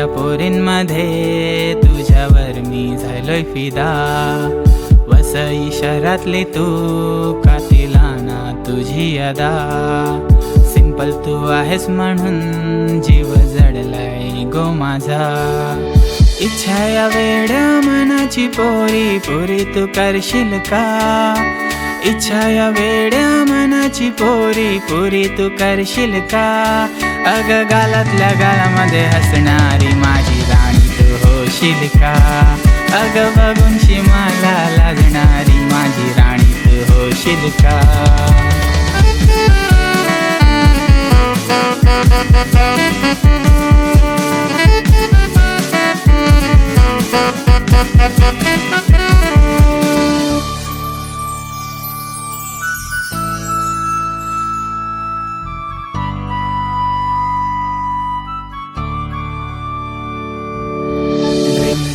सगळ्या पोरींमध्ये तुझ्यावर मी झालोय फिदा. वसई शहरातली तू कातिला ना तुझी अदा. सिंपल तू आहेस म्हणून जीव जडलाय गो माझा. इच्छा या वेड्या मनाची पोरी पोरी तू करशील का. इच्छा या वेड्या मनाची पोरी पोरी तू करशील का. अग गालातल्या गालामध्ये हसणारी माझी राणी तू होशील का. अग बघूनशी मला लाजणारी माझी राणी तू होशील का.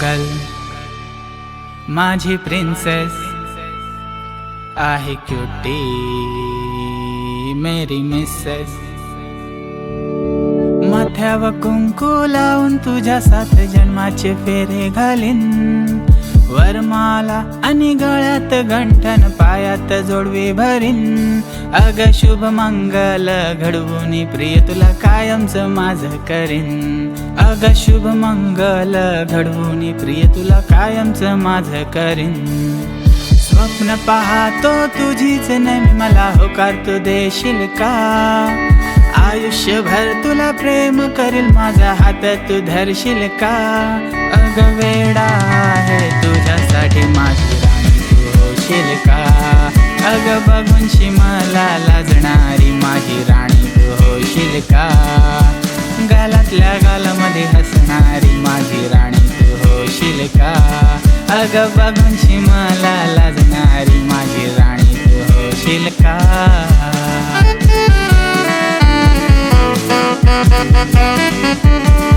गर्ल माझी प्रिन्सेस आहे क्यूटी मेरी मिसेस. माथ्यावर कुंकू लावून तुझ्या 7 जन्माचे फेरे घालीन. वरमाला आणि गळ्यात गंठन पायात जोडवी भरीन. अग शुभ मंगल घडवून प्रिय तुला कायमच माझं करीन. अग शुभ मंगल घडवून प्रिय तुला कायमच माझं करीन. स्वप्न पाहतो तुझीच नेहमी मला होकार तू देशील का. आयुष्यभर तुला प्रेम करील माझा हात तू धरशील का. अग वेडा आहे तुझ्यासाठी माझी राणी तू होशील का. अग बघूनशी मला लाजणारी माझी राणी तू होशील का. गालातल्या गालामध्ये हसणारी माझी राणी तू होशील का. अग बघूनशी मला लाजणारी माझी राणी तू होशील का. Thank you.